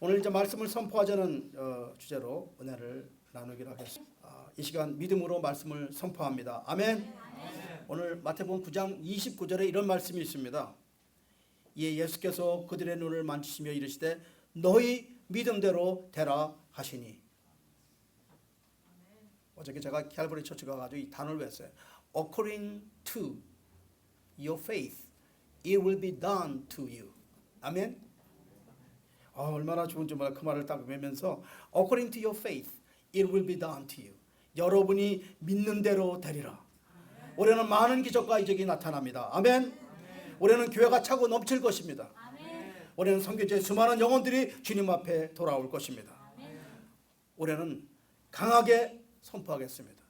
오늘 이제 말씀을 선포하자는 주제로 은혜를 나누기로 하겠습니다. 이 시간 믿음으로 말씀을 선포합니다. 아멘. 오늘 마태복음 9장 29절에 이런 말씀이 있습니다. 이에 예수께서 그들의 눈을 만지시며 이르시되 너희 믿음대로 되라 하시니. 어저께 제가 캘버리 처치 가가지고 이 단어를 외웠어요. According to your faith, it will be done to you. 아멘. 얼마나 좋은지 몰라. 그 말을 딱 외면서 According to your faith, it will be done to you. 여러분이 믿는 대로 되리라. 올해는 많은 기적과 이적이 나타납니다. 아멘. 올해는 교회가 차고 넘칠 것입니다. 올해는 선교지에 수많은 영혼들이 주님 앞에 돌아올 것입니다. 올해는 강하게 선포하겠습니다.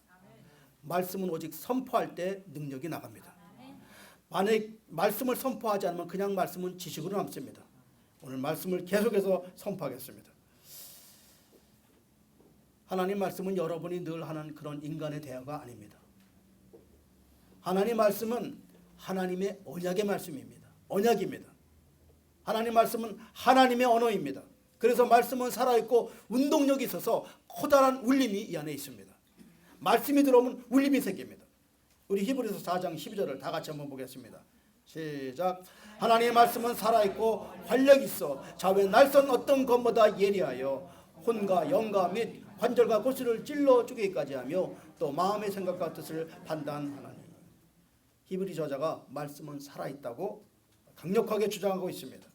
말씀은 오직 선포할 때 능력이 나갑니다. 만약 말씀을 선포하지 않으면 그냥 말씀은 지식으로 남습니다. 오늘 말씀을 계속해서 선포하겠습니다. 하나님 말씀은 여러분이 늘 하는 그런 인간의 대화가 아닙니다. 하나님 말씀은 하나님의 언약의 말씀입니다. 언약입니다. 하나님 말씀은 하나님의 언어입니다. 그래서 말씀은 살아있고 운동력이 있어서 커다란 울림이 이 안에 있습니다. 말씀이 들어오면 울림이 생깁니다. 우리 히브리서 4장 12절을 다 같이 한번 보겠습니다. 시작. 하나님의 말씀은 살아있고 활력이 있어 좌우에 날선 어떤 것보다 예리하여 혼과 영과 및 관절과 골수를 찔러 죽이기까지 하며 또 마음의 생각과 뜻을 판단하나니. 히브리 저자가 말씀은 살아있다고 강력하게 주장하고 있습니다.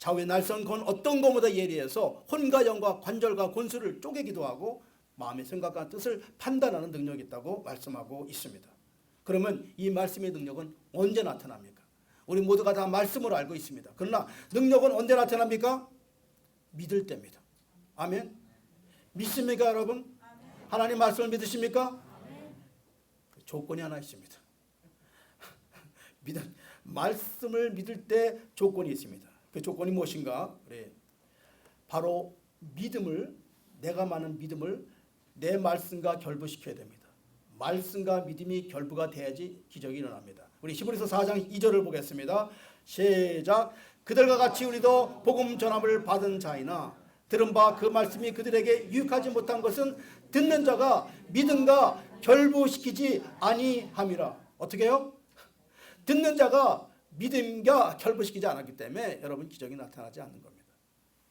좌우에 날선 건 어떤 것보다 예리해서 혼과 영과 관절과 골수를 쪼개기도 하고 마음의 생각과 뜻을 판단하는 능력이 있다고 말씀하고 있습니다. 그러면 이 말씀의 능력은 언제 나타납니까? 우리 모두가 다 말씀으로 알고 있습니다. 그러나 능력은 언제 나타납니까? 믿을 때입니다. 아멘. 믿습니까 여러분? 하나님 말씀을 믿으십니까? 조건이 하나 있습니다. 말씀을 믿을 때 조건이 있습니다. 그 조건이 무엇인가? 바로 믿음을, 내가 많은 믿음을 내 말씀과 결부시켜야 됩니다. 말씀과 믿음이 결부가 돼야지 기적이 일어납니다. 우리 히브리서 4장 2절을 보겠습니다. 시작. 그들과 같이 우리도 복음 전함을 받은 자이나 들은 바 그 말씀이 그들에게 유익하지 못한 것은 듣는 자가 믿음과 결부시키지 아니함이라. 어떻게 해요? 듣는 자가 믿음과 결부시키지 않았기 때문에 여러분 기적이 나타나지 않는 겁니다.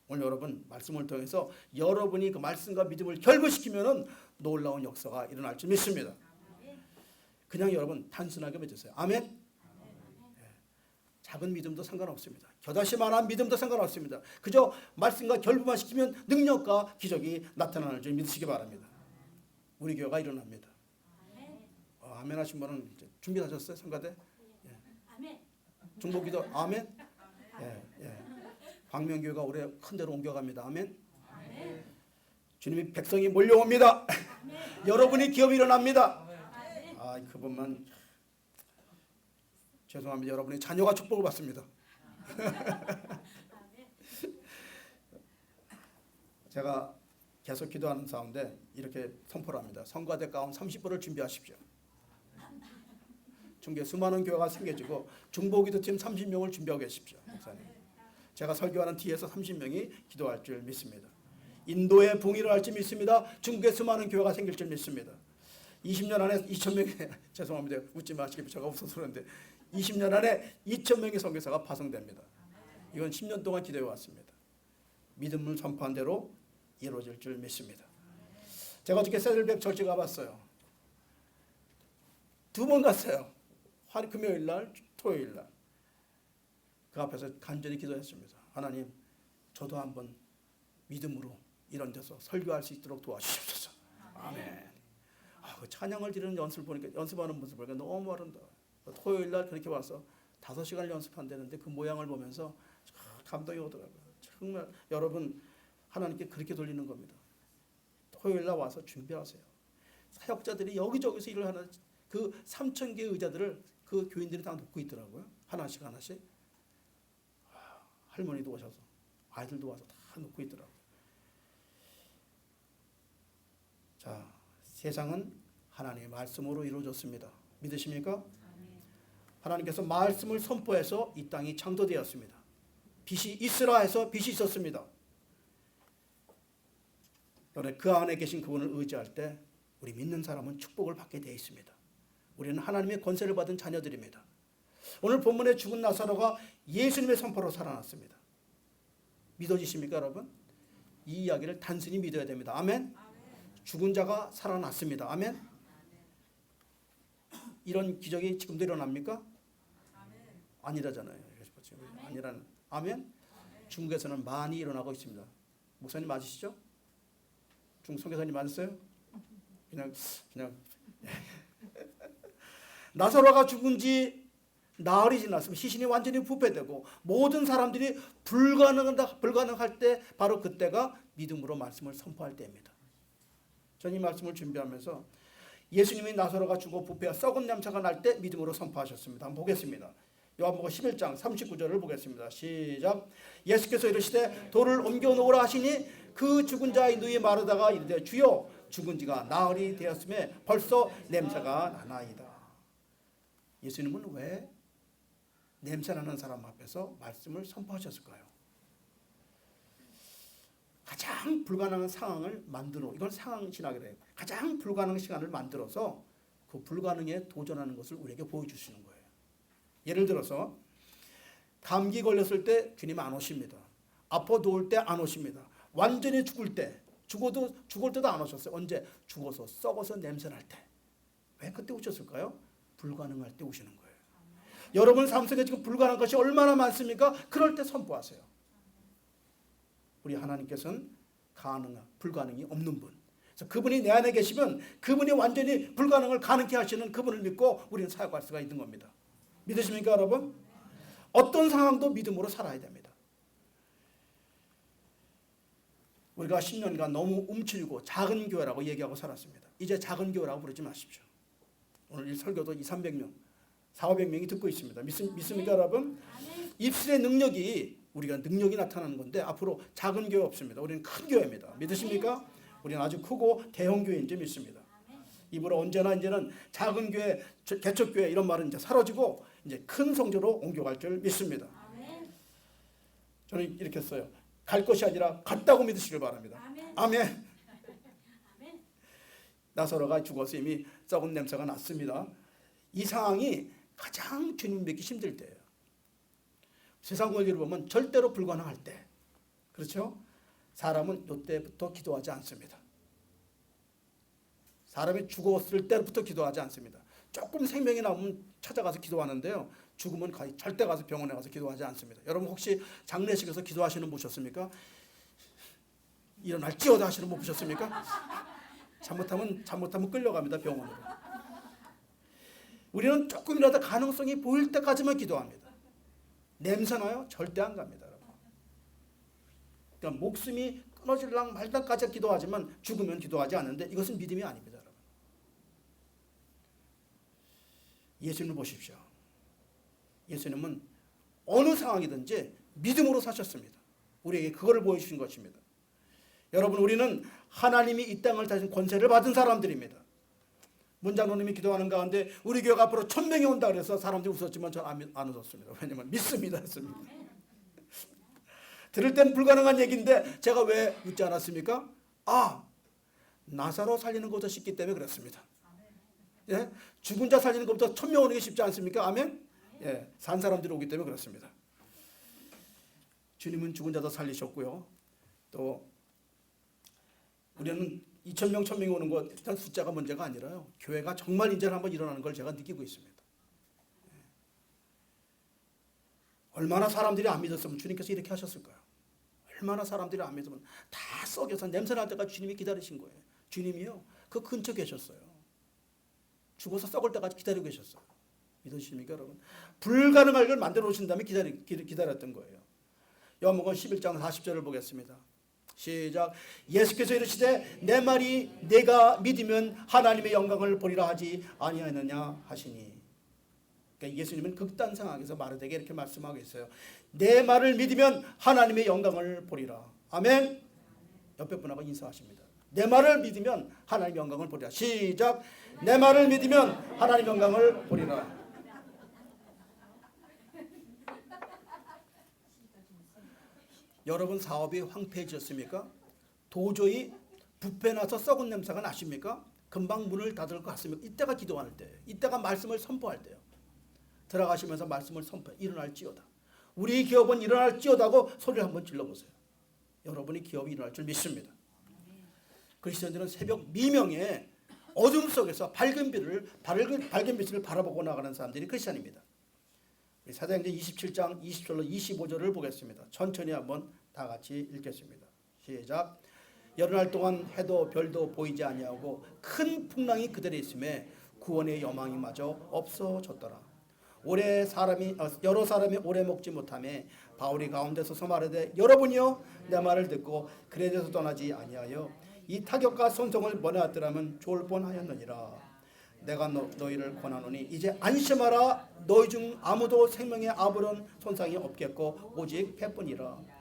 오늘 여러분 말씀을 통해서 여러분이 그 말씀과 믿음을 결부시키면은 놀라운 역사가 일어날 줄 믿습니다. 그냥 여러분 단순하게 믿으세요. 아멘. 작은 믿음도 상관없습니다. 겨자씨만한 믿음도 상관없습니다. 그저 말씀과 결부만 시키면 능력과 기적이 나타나는 줄 믿으시기 바랍니다. 우리 교회가 일어납니다. 아멘 하신 분은 이제 준비하셨어요? 성가대? 예. 중보기도 아멘? 예. 광명교회가 올해 큰 데로 옮겨갑니다. 아멘? 주님의 백성이 몰려옵니다. 여러분이 기업이 일어납니다. 그분만 죄송합니다. 여러분의 자녀가 축복을 받습니다. 제가 계속 기도하는 가운데 이렇게 선포를 합니다. 성가대 가운 30%를 준비하십시오. 중계 수많은 교회가 생겨지고 중보기도팀 30명을 준비하고 계십시오. 목사님. 제가 설교하는 뒤에서 30명이 기도할 줄 믿습니다. 인도에 붕이 일어날 줄 믿습니다. 중국에 수많은 교회가 생길 줄 믿습니다. 20년 안에 2,000명이 죄송합니다. 웃지 마시기 제가 없어서 그러는데 20년 안에 2,000명의 선교사가 파송됩니다. 이건 10년 동안 기도해 왔습니다. 믿음을 선포한 대로 이루어질 줄 믿습니다. 제가 어저께 세들백 절지 가봤어요. 2번 갔어요. 금요일 날, 토요일 날. 그 앞에서 간절히 기도했습니다. 하나님, 저도 한번 믿음으로 이런 데서 설교할 수 있도록 도와주십시오. 아멘. 그 찬양을 드리는 연습하는 모습을 보니까 너무 아름다워요. 토요일 날 그렇게 와서 5시간을 연습한다는데 그 모양을 보면서 감동이 오더라고요. 정말 여러분 하나님께 그렇게 돌리는 겁니다. 토요일 날 와서 준비하세요. 사역자들이 여기저기서 일을 하는 그 3,000개의 의자들을 그 교인들이 다 놓고 있더라고요. 하나씩 하나씩. 할머니도 오셔서 아이들도 와서 다 놓고 있더라고요. 자, 세상은 하나님의 말씀으로 이루어졌습니다. 믿으십니까? 하나님께서 말씀을 선포해서 이 땅이 창조되었습니다. 빛이 있으라 해서 빛이 있었습니다. 그런데 그 안에 계신 그분을 의지할 때 우리 믿는 사람은 축복을 받게 되어 있습니다. 우리는 하나님의 권세를 받은 자녀들입니다. 오늘 본문에 죽은 나사로가 예수님의 선포로 살아났습니다. 믿어지십니까, 여러분? 이 이야기를 단순히 믿어야 됩니다. 아멘? 죽은 자가 살아났습니다. 아멘? 이런 기적이 지금도 일어납니까? 아니라잖아요. 아니라는. 아멘? 중국에서는 많이 일어나고 있습니다. 목사님 맞으시죠? 중국 선교사님 맞으세요? 그냥 나사로가 죽은 지 나흘이 지났으면 시신이 완전히 부패되고 모든 사람들이 불가능할 때 바로 그때가 믿음으로 말씀을 선포할 때입니다. 저는 이 말씀을 준비하면서 예수님이 나사로가 죽어 부패와 썩은 냄새가 날 때 믿음으로 선포하셨습니다. 한번 보겠습니다. 요한복음 11장 39절을 보겠습니다. 시작. 예수께서 이르시되 돌을 옮겨 놓으라 하시니 그 죽은 자의 누이 마르다가 이르되 주여 죽은 지가 나흘이 되었음에 벌써 냄새가 나나이다. 예수님은 왜 냄새나는 사람 앞에서 말씀을 선포하셨을까요? 가장 불가능한 상황을 만들어, 이건 상황신학이라 해요. 가장 불가능한 시간을 만들어서 그 불가능에 도전하는 것을 우리에게 보여주시는 거예요. 예를 들어서 감기 걸렸을 때 주님 안 오십니다. 아파 누울 때 안 오십니다. 완전히 죽을 때도 안 오셨어요. 언제? 죽어서 썩어서 냄새 날 때. 왜 그때 오셨을까요? 불가능할 때 오시는 거예요. 여러분 삶 속에 지금 불가능한 것이 얼마나 많습니까? 그럴 때 선포하세요. 우리 하나님께서는 불가능이 없는 분. 그래서 그분이 내 안에 계시면 그분이 완전히 불가능을 가능케 하시는 그분을 믿고 우리는 사역할 수가 있는 겁니다. 믿으십니까, 여러분? 어떤 상황도 믿음으로 살아야 됩니다. 우리가 10년간 너무 움츠리고 작은 교회라고 얘기하고 살았습니다. 이제 작은 교회라고 부르지 마십시오. 오늘 이 설교도 200-300명, 400-500명이 듣고 있습니다. 믿습니까, 여러분? 입술의 능력이 우리가 능력이 나타나는 건데 앞으로 작은 교회 없습니다. 우리는 큰 교회입니다. 믿으십니까? 우리는 아주 크고 대형 교회인 줄 믿습니다. 입으로 언제나 이제는 작은 교회, 개척교회 이런 말은 이제 사라지고 이제 큰 성조로 옮겨갈 줄 믿습니다. 저는 이렇게 써요. 갈 것이 아니라 갔다고 믿으시길 바랍니다. 아멘. 나사로가 죽어서 이미 썩은 냄새가 났습니다. 이 상황이 가장 주님 믿기 힘들 때예요. 세상 권리를 보면 절대로 불가능할 때, 그렇죠? 사람은 이때부터 기도하지 않습니다. 사람이 죽었을 때부터 기도하지 않습니다. 조금 생명이 남으면 찾아가서 기도하는데요. 죽으면 절대 가서 병원에 가서 기도하지 않습니다. 여러분 혹시 장례식에서 기도하시는 분 보셨습니까? 일어날지어다 하시는 분 보셨습니까? 잘못하면 끌려갑니다, 병원으로. 우리는 조금이라도 가능성이 보일 때까지만 기도합니다. 냄새나요? 절대 안 갑니다, 여러분. 그러니까 목숨이 끊어질랑 말랑까지 기도하지만 죽으면 기도하지 않는데 이것은 믿음이 아닙니다, 여러분. 예수님을 보십시오. 예수님은 어느 상황이든지 믿음으로 사셨습니다. 우리에게 그거를 보여주신 것입니다. 여러분, 우리는 하나님이 이 땅을 다신 권세를 받은 사람들입니다. 문장로님이 기도하는 가운데 우리 교회가 앞으로 1000명이 온다 그래서 사람들이 웃었지만 저는 안 웃었습니다. 왜냐하면 믿습니다 했습니다. 들을 땐 불가능한 얘기인데 제가 왜 웃지 않았습니까? 나사로 살리는 것보다 쉽기 때문에 그렇습니다. 예? 죽은 자 살리는 것보다 1000명 오는 게 쉽지 않습니까? 아멘? 예, 산 사람들이 오기 때문에 그렇습니다. 주님은 죽은 자도 살리셨고요. 또 우리는 2000명, 1000명이 오는 것 일단 숫자가 문제가 아니라요. 교회가 정말 이제 한번 일어나는 걸 제가 느끼고 있습니다. 얼마나 사람들이 안 믿었으면 주님께서 이렇게 하셨을까요? 얼마나 사람들이 안 믿으면 다 썩여서 냄새 날 때까지 주님이 기다리신 거예요. 주님이요, 그 근처 계셨어요. 죽어서 썩을 때까지 기다리고 계셨어요. 믿으십니까, 여러분? 불가능할 걸 만들어 놓으신 다음에 기다렸던 거예요. 요한복음 11장 40절을 보겠습니다. 시작. 예수께서 이르시되 내 말이 내가 믿으면 하나님의 영광을 보리라 하지 아니하느냐 하시니. 그러니까 예수님은 극단 상황에서 마르다에게 이렇게 말씀하고 있어요. 내 말을 믿으면 하나님의 영광을 보리라. 아멘. 옆에 분하고 인사하십니다. 내 말을 믿으면 하나님의 영광을 보리라. 시작. 내 말을 믿으면 하나님의 영광을 보리라. 여러분 사업이 황폐해졌습니까? 도저히 부패 나서 썩은 냄새가 나십니까? 금방 문을 닫을 것 같습니까? 이때가 기도할 때예요. 이때가 말씀을 선포할 때예요. 들어가시면서 말씀을 선포해. 일어날지어다. 우리 기업은 일어날지어다고 소리를 한번 질러보세요. 여러분이 기업이 일어날 줄 믿습니다. 그리스도인들은 새벽 미명에 어둠 속에서 밝은 빛을 바라보고 나가는 사람들이 크리스천입니다. 사도행전 27장 20절로 25절을 보겠습니다. 천천히 한번 다 같이 읽겠습니다. 시작. 여러 날 동안 해도 별도 보이지 아니하고 큰 풍랑이 그들에 있음에 구원의 여망이 마저 없어졌더라. 여러 사람이 오래 먹지 못하매 바울이 가운데 서서 말하되 여러분이여 내 말을 듣고 그레데서 떠나지 아니하여 이 타격과 손성을 면하였더라면 좋을 뻔하였느니라. 내가 너희를 권하노니 이제 안심하라. 너희 중 아무도 생명에 아무런 손상이 없겠고 오직 패뿐이라.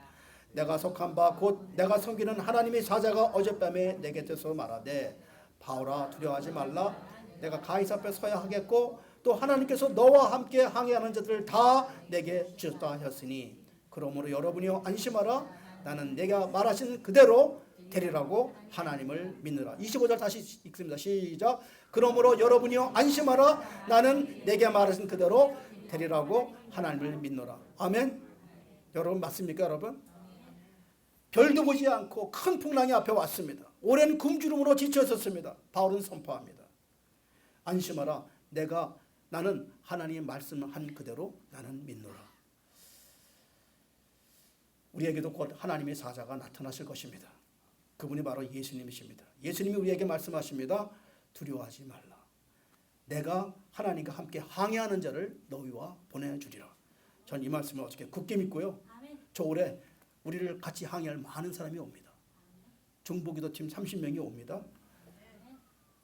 내가 속한 바 곧 내가 섬기는 하나님의 사자가 어젯밤에 내 곁에서 말하되 바울아 두려워하지 말라. 내가 가이사 앞에 서야 하겠고 또 하나님께서 너와 함께 항해하는 자들을 다 내게 주셨다 하였으니 그러므로 여러분이여 안심하라. 나는 내가 말하신 그대로 되리라고 하나님을 믿느라. 25절 다시 읽습니다. 시작. 그러므로 여러분이여 안심하라. 나는 내게 말하신 그대로 되리라고 하나님을 믿노라. 아멘. 여러분 맞습니까 여러분? 별도 보지 않고 큰 풍랑이 앞에 왔습니다. 오랜 굶주림으로 지쳐 있었습니다. 바울은 선포합니다. 안심하라. 나는 하나님의 말씀한 그대로 나는 믿노라. 우리에게도 곧 하나님의 사자가 나타나실 것입니다. 그분이 바로 예수님이십니다. 예수님이 우리에게 말씀하십니다. 두려워하지 말라. 내가 하나님과 함께 항해하는 자를 너희와 보내주리라. 전 이 말씀을 어떻게 굳게 믿고요. 저 올해 우리를 같이 항해할 많은 사람이 옵니다. 중보기도팀 30명이 옵니다.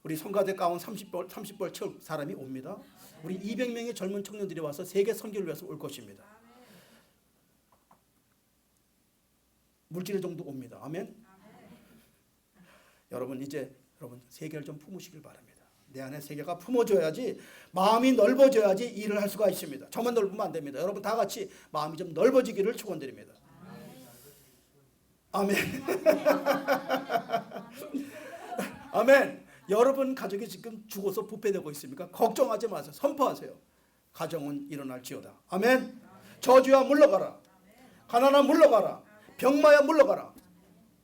우리 성가대 가운 30벌 채울 사람이 옵니다. 우리 200명의 젊은 청년들이 와서 세계 선교를 위해서 올 것입니다. 물질 정도 옵니다. 아멘. 여러분 이제 세계를 좀 품으시길 바랍니다. 내 안에 세계가 품어져야지, 마음이 넓어져야지 일을 할 수가 있습니다. 저만 넓으면 안 됩니다. 여러분 다 같이 마음이 좀 넓어지기를 축원드립니다. 아멘. 아멘. 여러분 가족이 지금 죽어서 부패되고 있습니까? 걱정하지 마세요. 선포하세요. 가정은 일어날지어다. 아멘. 저주야 물러가라. 가난아 물러가라. 병마야 물러가라.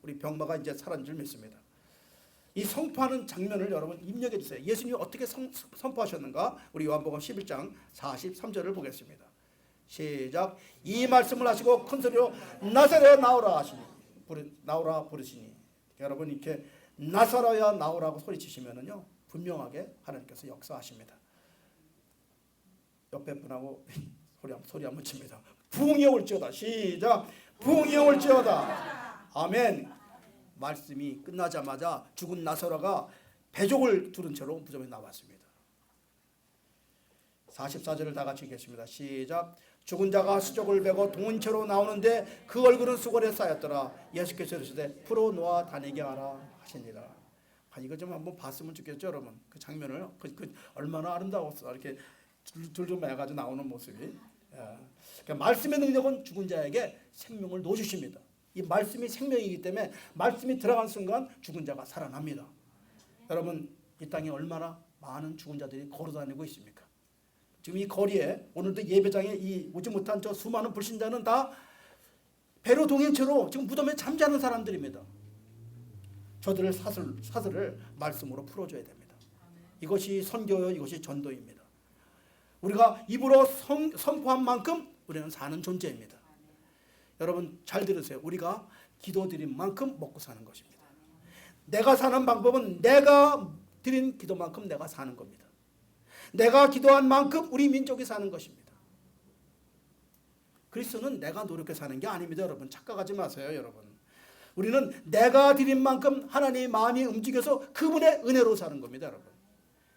우리 병마가 이제 사라진 줄 믿습니다. 이 선포하는 장면을 여러분 입력해 주세요. 예수님이 어떻게 선포하셨는가? 우리 요한복음 11장 43절을 보겠습니다. 시작. 이 말씀을 하시고 큰 소리로 나사로야 나오라 하시니 나오라 부르시니. 여러분 이렇게 나사로야 나오라고 소리치시면은요 분명하게 하나님께서 역사하십니다. 옆에 분하고 소리 한번 칩니다. 부흥이 올지어다. 시작. 부흥이 올지어다. 아멘. 말씀이 끝나자마자 죽은 나사로가 배족을 두른 채로 무덤에 나왔습니다. 44절을 다 같이 읽겠습니다. 시작. 죽은 자가 수족을 베고 동은 채로 나오는데 그 얼굴은 수골에 쌓였더라. 예수께서 이르시되 풀어놓아 다니게 하라 하시니라. 이거 좀 한번 봤으면 좋겠죠 여러분. 그 장면을 얼마나 아름다웠어. 이렇게 줄줄 매가지고 나오는 모습이. 그러니까 말씀의 능력은 죽은 자에게 생명을 놓으십니다. 이 말씀이 생명이기 때문에 말씀이 들어간 순간 죽은 자가 살아납니다. 여러분 이 땅에 얼마나 많은 죽은 자들이 걸어다니고 있습니까? 지금 이 거리에 오늘도 예배장에 이 오지 못한 저 수많은 불신자는 다 배로 동행체로 지금 무덤에 잠자는 사람들입니다. 저들을 사슬을 말씀으로 풀어줘야 됩니다. 이것이 선교요, 이것이 전도입니다. 우리가 입으로 선포한 만큼 우리는 사는 존재입니다. 여러분 잘 들으세요. 우리가 기도드린 만큼 먹고 사는 것입니다. 내가 사는 방법은 내가 드린 기도만큼 내가 사는 겁니다. 내가 기도한 만큼 우리 민족이 사는 것입니다. 그리스도는 내가 노력해 사는 게 아닙니다. 여러분 착각하지 마세요. 여러분 우리는 내가 드린 만큼 하나님의 마음이 움직여서 그분의 은혜로 사는 겁니다. 여러분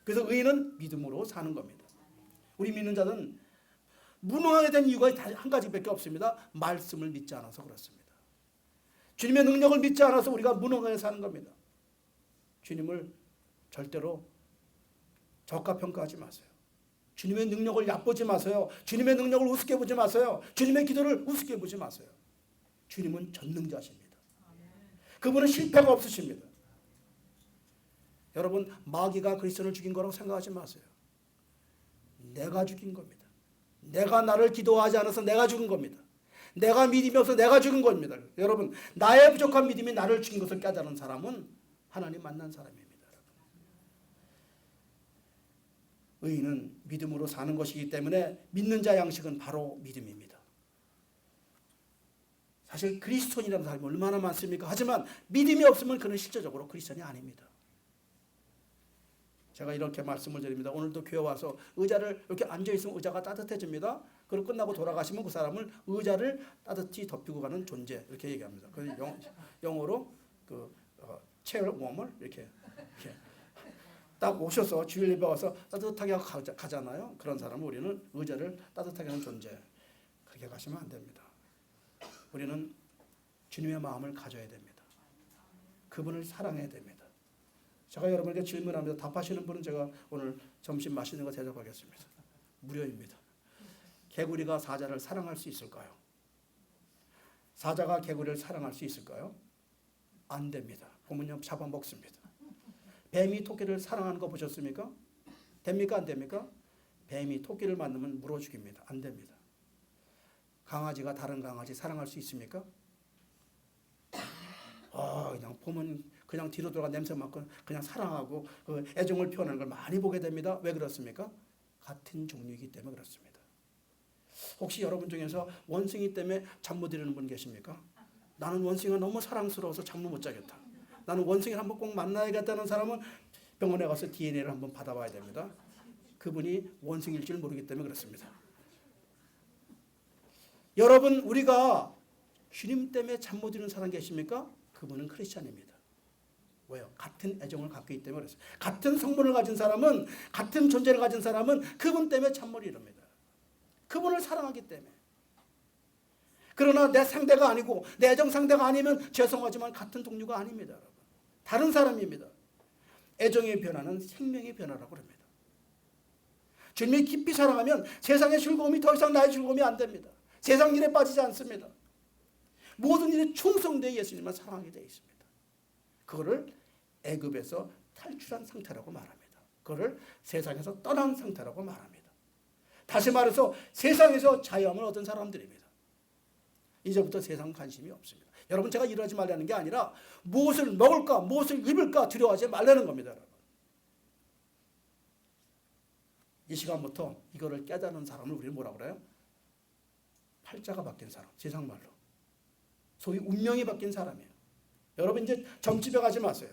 그래서 의인은 믿음으로 사는 겁니다. 우리 믿는 자는 무능하게 된 이유가 한 가지밖에 없습니다. 말씀을 믿지 않아서 그렇습니다. 주님의 능력을 믿지 않아서 우리가 무능하게 사는 겁니다. 주님을 절대로 저가평가하지 마세요. 주님의 능력을 얕보지 마세요. 주님의 능력을 우습게 보지 마세요. 주님의 기도를 우습게 보지 마세요. 주님은 전능자십니다. 그분은 실패가 없으십니다. 여러분, 마귀가 그리스도를 죽인 거라고 생각하지 마세요. 내가 죽인 겁니다. 내가 나를 기도하지 않아서 내가 죽은 겁니다. 내가 믿음이 없어서 내가 죽은 겁니다. 여러분, 나의 부족한 믿음이 나를 죽인 것을 깨달은 사람은 하나님 만난 사람입니다. 의인은 믿음으로 사는 것이기 때문에 믿는 자 양식은 바로 믿음입니다. 사실 그리스도인이라는 사람이 얼마나 많습니까? 하지만 믿음이 없으면 그는 실제적으로 그리스도인이 아닙니다. 제가 이렇게 말씀을 드립니다. 오늘도 교회 와서 의자를 이렇게 앉아있으면 의자가 따뜻해집니다. 그리고 끝나고 돌아가시면 그 사람을 의자를 따뜻히 덮이고 가는 존재, 이렇게 얘기합니다. 영어로 체어 웜을 이렇게 딱 오셔서 주일 예배 와서 따뜻하게 가잖아요. 그런 사람은 우리는 의자를 따뜻하게 하는 존재, 그렇게 가시면 안 됩니다. 우리는 주님의 마음을 가져야 됩니다. 그분을 사랑해야 됩니다. 제가 여러분에게 질문합니다. 답하시는 분은 제가 오늘 점심 맛있는 거 대접하겠습니다. 무료입니다. 개구리가 사자를 사랑할 수 있을까요? 사자가 개구리를 사랑할 수 있을까요? 안 됩니다. 보면 잡아먹습니다. 뱀이 토끼를 사랑하는 거 보셨습니까? 됩니까? 안 됩니까? 뱀이 토끼를 만나면 물어 죽입니다. 안 됩니다. 강아지가 다른 강아지 사랑할 수 있습니까? 그냥 보면 그냥 뒤로 돌아가 냄새 맡고 그냥 사랑하고 애정을 표현하는 걸 많이 보게 됩니다. 왜 그렇습니까? 같은 종류이기 때문에 그렇습니다. 혹시 여러분 중에서 원숭이 때문에 잠 못 이루는 분 계십니까? 나는 원숭이가 너무 사랑스러워서 잠을 못 자겠다. 나는 원숭이를 한번 꼭 만나야겠다는 사람은 병원에 가서 DNA를 한번 받아봐야 됩니다. 그분이 원숭이일 줄 모르기 때문에 그렇습니다. 여러분, 우리가 주님 때문에 잠 못 이루는 사람 계십니까? 그분은 크리스찬입니다. 왜요? 같은 애정을 갖고 있기 때문에 그렇습니다. 같은 성분을 가진 사람은, 같은 존재를 가진 사람은 그분 때문에 잠 못 이룹니다. 그분을 사랑하기 때문에. 그러나 내 상대가 아니고 내 애정 상대가 아니면 죄송하지만 같은 종류가 아닙니다. 여러분. 다른 사람입니다. 애정의 변화는 생명의 변화라고 합니다. 주님이 깊이 사랑하면 세상의 즐거움이 더 이상 나의 즐거움이 안 됩니다. 세상 일에 빠지지 않습니다. 모든 일에 충성되어 예수님만 사랑하게 되어 있습니다. 그거를 애굽에서 탈출한 상태라고 말합니다. 그거를 세상에서 떠난 상태라고 말합니다. 다시 말해서 세상에서 자유함을 얻은 사람들입니다. 이제부터 세상 관심이 없습니다. 여러분, 제가 이러지 말라는 게 아니라 무엇을 먹을까, 무엇을 입을까 두려워하지 말라는 겁니다. 여러분. 이 시간부터 이거를 깨닫는 사람을 우리는 뭐라고 그래요? 팔자가 바뀐 사람, 세상 말로. 소위 운명이 바뀐 사람이에요. 여러분, 이제 점집에 가지 마세요.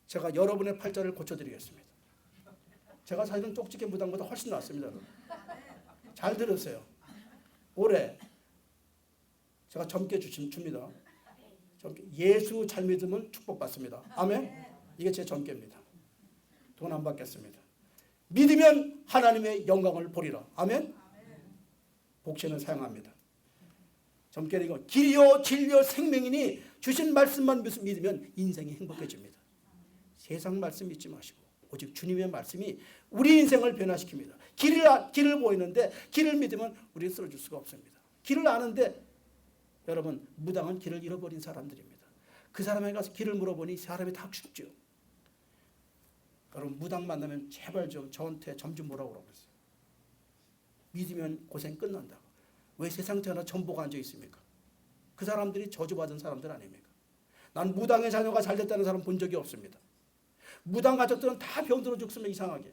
제가 여러분의 팔자를 고쳐드리겠습니다. 제가 사실은 쪽집게 무당보다 훨씬 낫습니다. 여러분. 잘 들으세요. 올해 제가 젊게 줍니다. 예수 잘 믿으면 축복받습니다. 아멘? 이게 제 점괘입니다. 돈 안 받겠습니다. 믿으면 하나님의 영광을 보리라. 아멘? 복신을 사용합니다. 점괘는 이거 길이요 진리요 생명이니 주신 말씀만 믿으면 인생이 행복해집니다. 세상 말씀 믿지 마시고 오직 주님의 말씀이 우리 인생을 변화시킵니다. 길을 보이는데 길을 믿으면 우리는 쓰러질 수가 없습니다. 길을 아는데 여러분, 무당은 길을 잃어버린 사람들입니다. 그 사람에게 가서 길을 물어보니 사람이 다 죽죠. 여러분, 무당 만나면 제발 좀 저한테 점 좀 보라고 그러겠어요. 믿으면 고생 끝난다고. 왜 세상 태어나 전보가 앉아 있습니까? 그 사람들이 저주받은 사람들 아닙니까? 난 무당의 자녀가 잘 됐다는 사람 본 적이 없습니다. 무당 가족들은 다 병들어 죽습니다. 이상하게.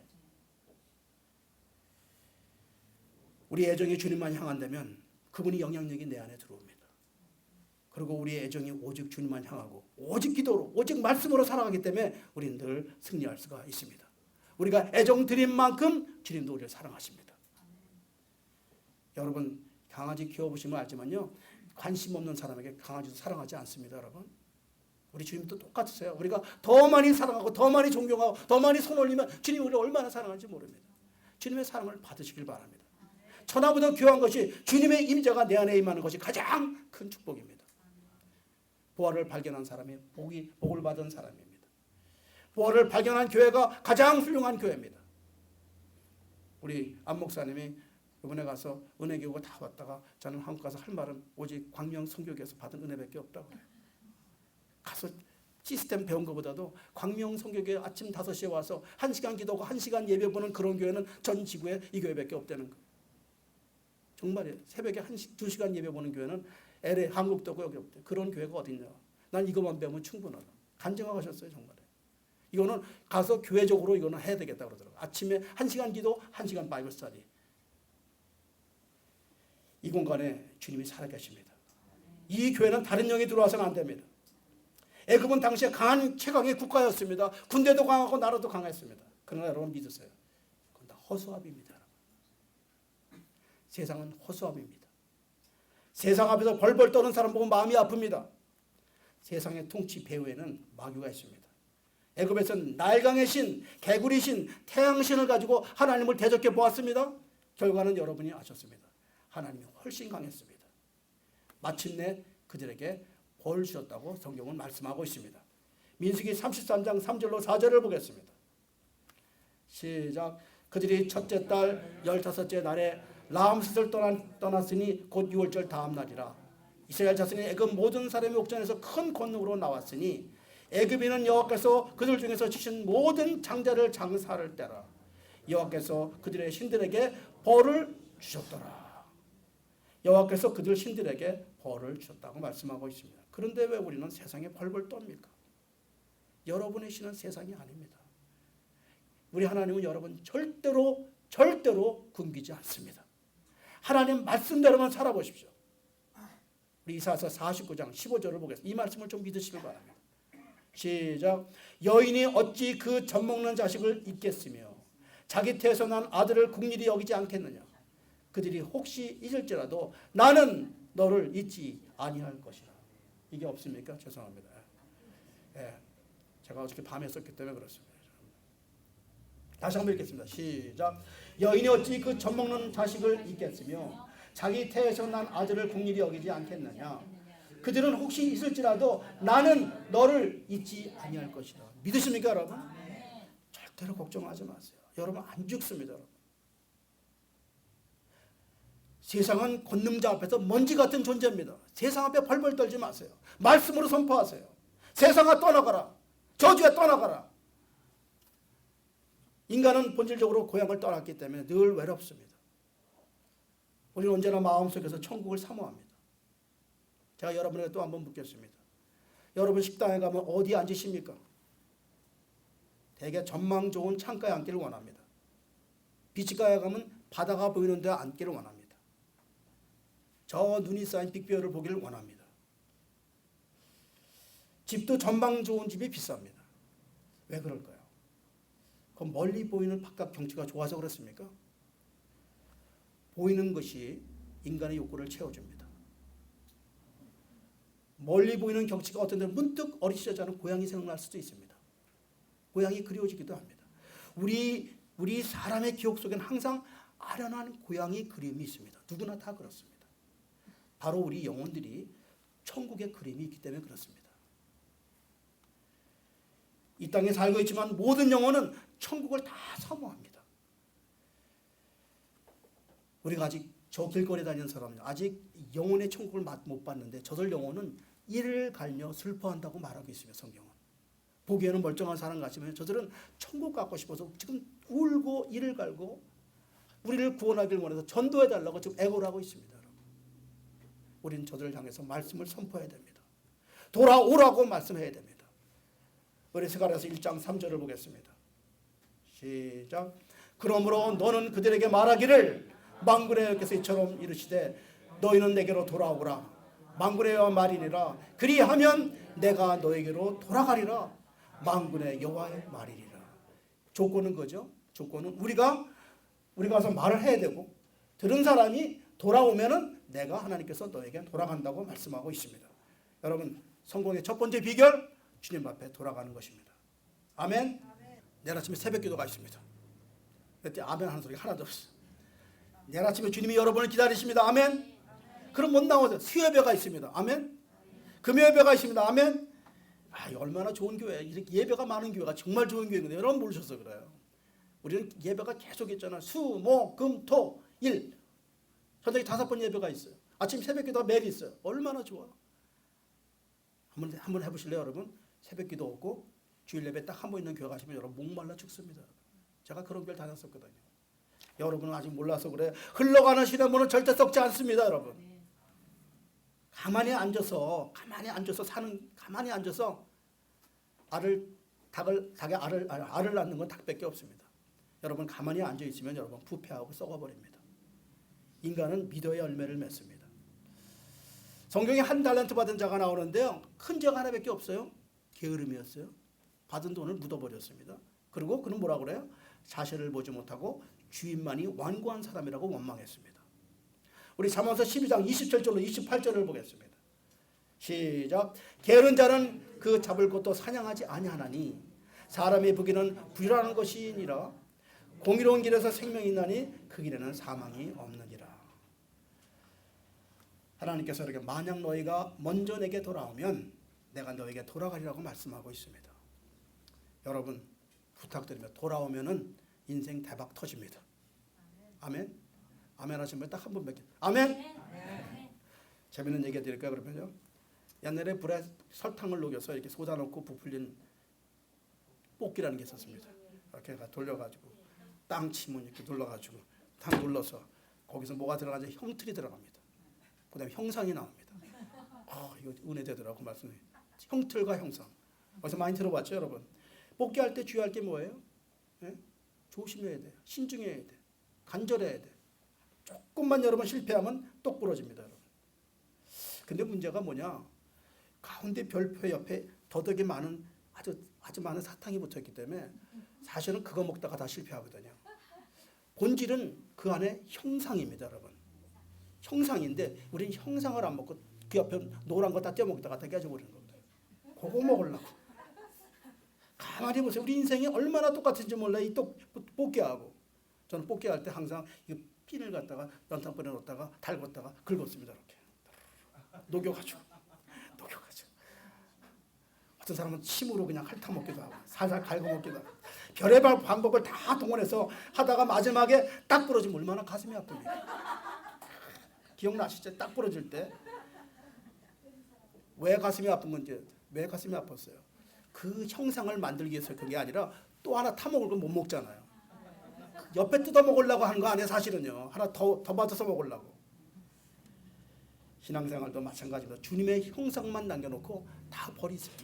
우리 애정이 주님만 향한다면 그분이 영향력이 내 안에 들어옵니다. 그리고 우리의 애정이 오직 주님만 향하고 오직 기도로 오직 말씀으로 살아가기 때문에 우리는 늘 승리할 수가 있습니다. 우리가 애정 드린 만큼 주님도 우리를 사랑하십니다. 여러분, 강아지 키워보시면 알지만요, 관심 없는 사람에게 강아지도 사랑하지 않습니다. 여러분, 우리 주님도 똑같으세요. 우리가 더 많이 사랑하고 더 많이 존경하고 더 많이 손 올리면 주님이 우리를 얼마나 사랑하는지 모릅니다. 주님의 사랑을 받으시길 바랍니다. 천하보다 귀한 것이 주님의 임재가 내 안에 임하는 것이 가장 큰 축복입니다. 부활을 발견한 사람이 복을 받은 사람입니다. 부활을 발견한 교회가 가장 훌륭한 교회입니다. 우리 안 목사님이 이번에 가서 은혜 교육을 다 왔다가 저는 한국 가서 할 말은 오직 광명 성교교에서 받은 은혜밖에 없다고 그래요. 가서 시스템 배운 것보다도 광명 성교교회 아침 5시에 와서 1시간 기도하고 1시간 예배 보는 그런 교회는 전 지구에 이 교회밖에 없다는 거예요. 정말이에요. 새벽에 2시간 예배 보는 교회는 LA, 한국도 없고 여기 없대. 그런 교회가 어딨냐. 난 이것만 배우면 충분하다. 간증하셨어요. 정말. 이거는 가서 교회적으로 이거는 해야 되겠다 그러더라고요. 아침에 1시간 기도, 1시간 바이블 스터디. 이 공간에 주님이 살아계십니다. 이 교회는 다른 영이 들어와서는 안 됩니다. 애굽은 당시에 강한 최강의 국가였습니다. 군대도 강하고 나라도 강했습니다. 그러나 여러분 믿으세요. 그건 다 허수아비입니다. 세상은 허수아비입니다. 세상 앞에서 벌벌 떠는 사람 보고 마음이 아픕니다. 세상의 통치 배후에는 마귀가 있습니다. 애굽에서는 날강의 신, 개구리 신, 태양신을 가지고 하나님을 대적해 보았습니다. 결과는 여러분이 아셨습니다. 하나님이 훨씬 강했습니다. 마침내 그들에게 벌 주셨다고 성경은 말씀하고 있습니다. 민수기 33장 3절로 4절을 보겠습니다. 시작. 그들이 첫째 달 15째 날에 라암셋을 떠났으니 곧 6월절 다음 날이라. 이스라엘 자손이 애굽 모든 사람의 옥전에서 큰 권능으로 나왔으니 애굽인은 여호와께서 그들 중에서 주신 모든 장자를 장사할 때라. 여호와께서 그들의 신들에게 벌을 주셨더라. 여호와께서 그들 신들에게 벌을 주셨다고 말씀하고 있습니다. 그런데 왜 우리는 세상에 벌벌 떱니까? 여러분의 신은 세상이 아닙니다. 우리 하나님은 여러분 절대로 굶기지 않습니다. 하나님 말씀대로만 살아보십시오. 우리 이사야서 49장 15절을 보겠습니다. 이 말씀을 좀 믿으시길 바랍니다. 시작. 여인이 어찌 그 젖먹는 자식을 잊겠으며 자기 태에서 난 아들을 국률이 여기지 않겠느냐. 그들이 혹시 잊을지라도 나는 너를 잊지 아니할 것이라. 이게 없습니까? 죄송합니다. 예, 제가 어저께 밤에 썼기 때문에 그렇습니다. 다시 한번 읽겠습니다. 시작. 여인이 어찌 그 젖먹는 자식을 잊겠으며 자기 태에서 난 아들을 국률이 여기지 않겠느냐. 그들은 혹시 있을지라도 나는 너를 잊지 아니할 것이다. 믿으십니까 여러분? 절대로 걱정하지 마세요. 여러분 안 죽습니다. 여러분. 세상은 권능자 앞에서 먼지 같은 존재입니다. 세상 앞에 벌벌 떨지 마세요. 말씀으로 선포하세요. 세상아 떠나가라. 저주에 떠나가라. 인간은 본질적으로 고향을 떠났기 때문에 늘 외롭습니다. 우리는 언제나 마음속에서 천국을 사모합니다. 제가 여러분에게 또 한번 묻겠습니다. 여러분 식당에 가면 어디에 앉으십니까? 대개 전망 좋은 창가에 앉기를 원합니다. 비치가에 가면 바다가 보이는 데 앉기를 원합니다. 저 눈이 쌓인 빅뷰를 보기를 원합니다. 집도 전망 좋은 집이 비쌉니다. 왜 그럴까요? 그 멀리 보이는 바깥 경치가 좋아서 그렇습니까? 보이는 것이 인간의 욕구를 채워줍니다. 멀리 보이는 경치가 어떤 때는 문득 어리시지 않은 고향이 생각날 수도 있습니다. 고향이 그리워지기도 합니다. 우리 사람의 기억 속에는 항상 아련한 고향의 그림이 있습니다. 누구나 다 그렇습니다. 바로 우리 영혼들이 천국의 그림이 있기 때문에 그렇습니다. 이 땅에 살고 있지만 모든 영혼은 천국을 다 사모합니다. 우리가 아직 저 길거리 다니는 사람들 아직 영혼의 천국을 못 봤는데 저들 영혼은 이를 갈며 슬퍼한다고 말하고 있습니다. 성경은. 보기에는 멀쩡한 사람 같지만 저들은 천국 갖고 싶어서 지금 울고 이를 갈고 우리를 구원하기를 원해서 전도해달라고 지금 애고를 하고 있습니다. 여러분. 우리는 저들을 향해서 말씀을 선포해야 됩니다. 돌아오라고 말씀해야 됩니다. 우리 스가랴서 1장 3절을 보겠습니다. 시작. 그러므로 너는 그들에게 말하기를 만군의 여호와께서 이처럼 이르시되 너희는 내게로 돌아오라. 만군의 여호와 말이니라. 그리하면 내가 너에게로 돌아가리라. 만군의 여호와의 말이니라. 조건은 거죠. 조건은 우리가 가서 말을 해야 되고 들은 사람이 돌아오면은 내가 하나님께서 너에게 돌아간다고 말씀하고 있습니다. 여러분 성공의 첫 번째 비결 주님 앞에 돌아가는 것입니다. 아멘. 내일 아침에 새벽 기도가 있습니다. 그때 아멘 하는 소리가 하나도 없어요. 내일 아침에 주님이 여러분을 기다리십니다. 아멘. 그럼 못 나오죠. 수요예배가 있습니다. 아멘. 금요예배가 있습니다. 아멘. 얼마나 좋은 교회. 이렇게 예배가 많은 교회가 정말 좋은 교회인데 여러분 모르셔서 그래요. 우리는 예배가 계속 있잖아요. 수, 목, 금, 토, 일. 저녁에 5번 예배가 있어요. 아침 새벽기도가 매일 있어요. 얼마나 좋아. 한번 해보실래요, 여러분? 새벽기도 없고 주일 예배 딱 한 번 있는 교회 가시면 여러분 목말라 죽습니다. 제가 그런 교회 다녔었거든요. 여러분은 아직 몰라서 그래. 흘러가는 시냇물은 절대 썩지 않습니다, 여러분. 가만히 앉아서 닭의 알을 낳는 건 닭밖에 없습니다. 여러분 가만히 앉아 있으면 여러분 부패하고 썩어버립니다. 인간은 믿어야 열매를 맺습니다. 성경에 한 달란트 받은 자가 나오는데요. 큰 죄가 하나밖에 없어요. 게으름이었어요. 받은 돈을 묻어버렸습니다. 그리고 그는 뭐라 그래요? 자신을 보지 못하고 주인만이 완고한 사람이라고 원망했습니다. 우리 잠언서 12장 27절로 28절을 보겠습니다. 시작. 게으른 자는 그 잡을 것도 사냥하지 아니하나니 사람의 부귀는 부유하는 것이니라. 공의로운 길에서 생명이 있나니 그 길에는 사망이 없느니라. 하나님께서 이렇게 만약 너희가 먼저 내게 돌아오면 내가 너에게 돌아가리라고 말씀하고 있습니다. 여러분 부탁드리며 돌아오면은 인생 대박 터집니다. 아멘. 아멘 하시면 딱 한 번 뵙게. 아멘. 재밌는 얘기 드릴까요? 그러면요. 옛날에 불에 설탕을 녹여서 이렇게 쏟아놓고 부풀린 뽑기라는 게 있었습니다. 이렇게 돌려가지고 땅 치면 이렇게 눌러가지고 딱 눌러서 거기서 뭐가 들어가지? 형틀이 들어갑니다. 그다음에 형상이 나옵니다. 이거 은혜 되더라고 말씀이. 형틀과 형상. 어디서 많이 들어봤죠, 여러분? 뽑기 할 때 주의할 게 뭐예요? 예? 조심해야 돼. 신중해야 돼. 간절해야 돼. 조금만 여러분 실패하면 똑 부러집니다, 여러분. 근데 문제가 뭐냐? 가운데 별표 옆에 더덕이 많은 아주 많은 사탕이 붙어있기 때문에 사실은 그거 먹다가 다 실패하거든요. 본질은 그 안에 형상입니다, 여러분. 형상인데 우리는 형상을 안 먹고 그 옆에 노란 거 다 떼어먹다가 다 깨져버리는 겁니다. 그거 먹으려고. 가만히 보세요. 우리 인생이 얼마나 똑같은지 몰라요. 이 뽑기하고. 저는 뽑기 할 때 항상 이 핀을 갖다가 연탄불에 넣었다가 달궜다가 긁었습니다. 이렇게. 녹여가지고. 어떤 사람은 침으로 그냥 핥아먹기도 하고 살살 갉아먹기도 하고 별의별 방법을 다 동원해서 하다가 마지막에 딱 부러지면 얼마나 가슴이 아픕니까? 기억나시죠? 딱 부러질 때 왜 가슴이 아픈 건지, 왜 가슴이 아팠어요? 그 형상을 만들기 위해서 그게 아니라 또 하나 타먹을 건 못 먹잖아요. 옆에 뜯어 먹으려고 하는 거 아니에요, 사실은요. 하나 더 받아서 먹으려고. 신앙생활도 마찬가지입니다. 주님의 형상만 남겨놓고 다 버리세요.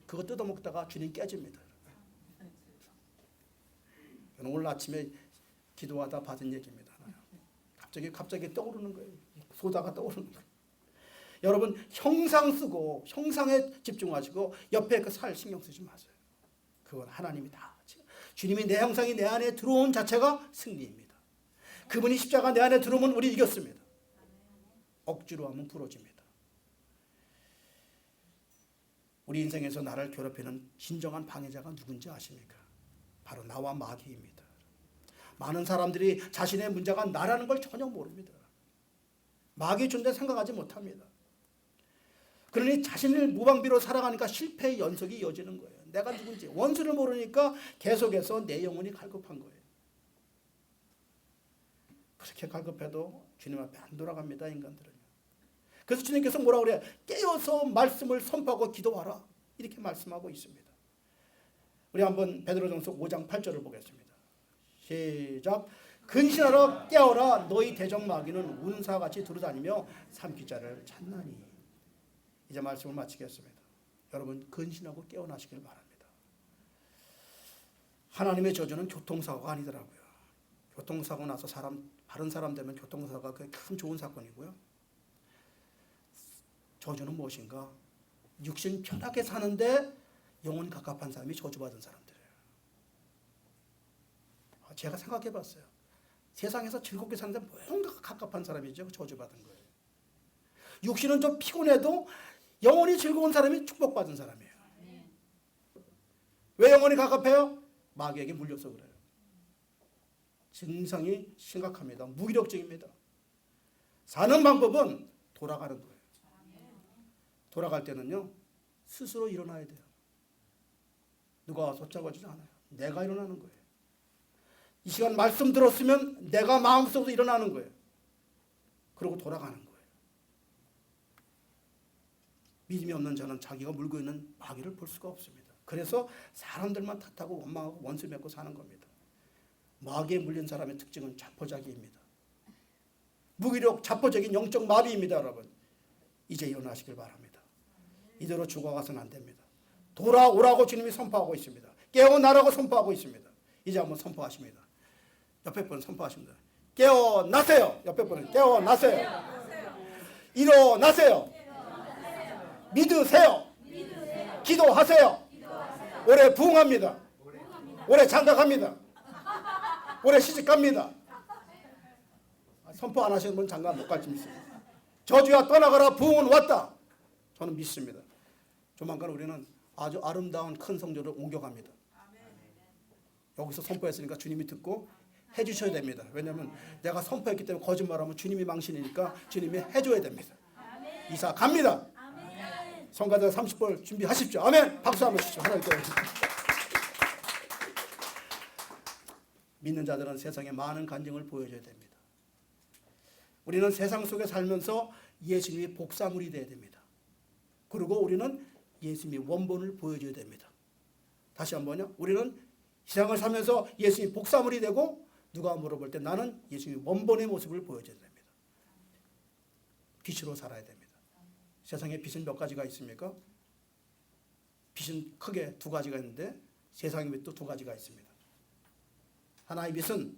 그거 뜯어 먹다가 주님 깨집니다. 오늘 아침에 기도하다 받은 얘기입니다. 갑자기 떠오르는 거예요. 소다가 떠오르는 거예요. 여러분 형상 쓰고 형상에 집중하시고 옆에 그 살 신경 쓰지 마세요. 그건 하나님이 다. 주님이 내 형상이 내 안에 들어온 자체가 승리입니다. 그분이 십자가 내 안에 들어오면 우리 이겼습니다. 억지로 하면 부러집니다. 우리 인생에서 나를 괴롭히는 진정한 방해자가 누군지 아십니까? 바로 나와 마귀입니다. 많은 사람들이 자신의 문제가 나라는 걸 전혀 모릅니다. 마귀의 존재 생각하지 못합니다. 그러니 자신을 무방비로 살아가니까 실패의 연속이 이어지는 거예요. 내가 누군지 원수를 모르니까 계속해서 내 영혼이 갈급한 거예요. 그렇게 갈급해도 주님 앞에 안 돌아갑니다, 인간들은요. 그래서 주님께서 뭐라고 그래요? 깨어서 말씀을 선포하고 기도하라. 이렇게 말씀하고 있습니다. 우리 한번 베드로전서 5장 8절을 보겠습니다. 시작. 근신하라 깨어라 너희 대적 마귀는 운사같이 두루다니며 삼킬 자를 찾나니. 이제 말씀을 마치겠습니다. 여러분 근신하고 깨어나시길 바랍니다. 하나님의 저주는 교통사고가 아니더라고요. 교통사고 나서 다른 사람 되면 교통사고가 큰 좋은 사건이고요. 저주는 무엇인가? 육신 편하게 사는데 영혼이 갑갑한 사람이 저주받은 사람들이에요. 제가 생각해 봤어요. 세상에서 즐겁게 사는데 뭔가 갑갑한 사람이죠. 저주받은 거예요. 육신은 좀 피곤해도 영혼이 즐거운 사람이 축복받은 사람이에요. 왜 영혼이 갑갑해요? 마귀에게 물려서 그래요. 증상이 심각합니다. 무기력증입니다. 사는 방법은 돌아가는 거예요. 돌아갈 때는요 스스로 일어나야 돼요. 누가 와서 잡아주지 않아요. 내가 일어나는 거예요. 이 시간 말씀 들었으면 내가 마음속으로 일어나는 거예요. 그러고 돌아가는 거예요. 믿음이 없는 자는 자기가 물고 있는 마귀를 볼 수가 없습니다. 그래서 사람들만 탓하고 원망하고 원수 맺고 사는 겁니다. 마귀에 물린 사람의 특징은 자포자기입니다. 무기력 자포적인 영적 마비입니다. 여러분, 이제 일어나시길 바랍니다. 이대로 죽어가서는 안 됩니다. 돌아오라고 주님이 선포하고 있습니다. 깨어나라고 선포하고 있습니다. 이제 한번 선포하십니다. 옆에 분은 선포하십니다. 깨어나세요. 옆에 분은 깨어나세요. 일어나세요. 믿으세요. 기도하세요. 올해 부흥합니다. 올해 장가갑니다. 올해 시집갑니다. 선포 안 하시는 분은 장가 못 갈지 믿습니다. 저주야 떠나가라, 부흥은 왔다. 저는 믿습니다. 조만간 우리는 아주 아름다운 큰 성전으로 옮겨갑니다. 여기서 선포했으니까 주님이 듣고 해주셔야 됩니다. 왜냐하면 내가 선포했기 때문에 거짓말하면 주님이 망신이니까 주님이 해줘야 됩니다. 이사 갑니다. 성가대 30벌 준비하십시오. 아멘. 박수 한번 주십시오. 하나님께. 믿는 자들은 세상에 많은 간증을 보여줘야 됩니다. 우리는 세상 속에 살면서 예수님이 복사물이 되어야 됩니다. 그리고 우리는 예수님이 원본을 보여줘야 됩니다. 다시 한번요. 우리는 세상을 살면서 예수님이 복사물이 되고 누가 물어볼 때 나는 예수님이 원본의 모습을 보여줘야 됩니다. 빛으로 살아야 됩니다. 세상에 빛은 몇 가지가 있습니까? 빛은 크게 두 가지가 있는데 세상의 빛도 두 가지가 있습니다. 하나의 빛은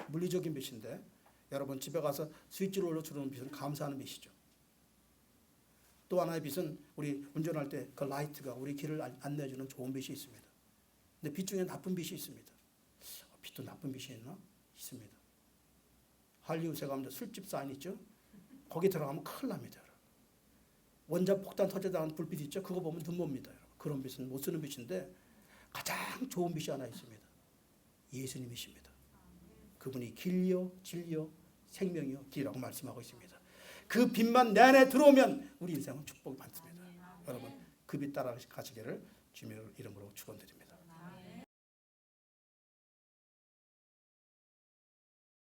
물리적인 빛인데 여러분 집에 가서 스위치를 올려 주는 빛은 감사하는 빛이죠. 또 하나의 빛은 우리 운전할 때 그 라이트가 우리 길을 안내해주는 좋은 빛이 있습니다. 근데 빛 중에 나쁜 빛이 있습니다. 빛도 나쁜 빛이 있나? 있습니다. 할리우드에 가면 술집 사인 있죠? 거기 들어가면 큰일 납니다. 원자 폭탄 터져나가는 불빛 있죠? 그거 보면 눈 멉니다. 그런 빛은 못 쓰는 빛인데 가장 좋은 빛이 하나 있습니다. 예수님이십니다. 그분이 길이요 진리요 생명이요 길이라고 말씀하고 있습니다. 그 빛만 내 안에 들어오면 우리 인생은 축복이 많습니다. 여러분 그 빛 따라 가시기를 주님의 이름으로 축원드립니다.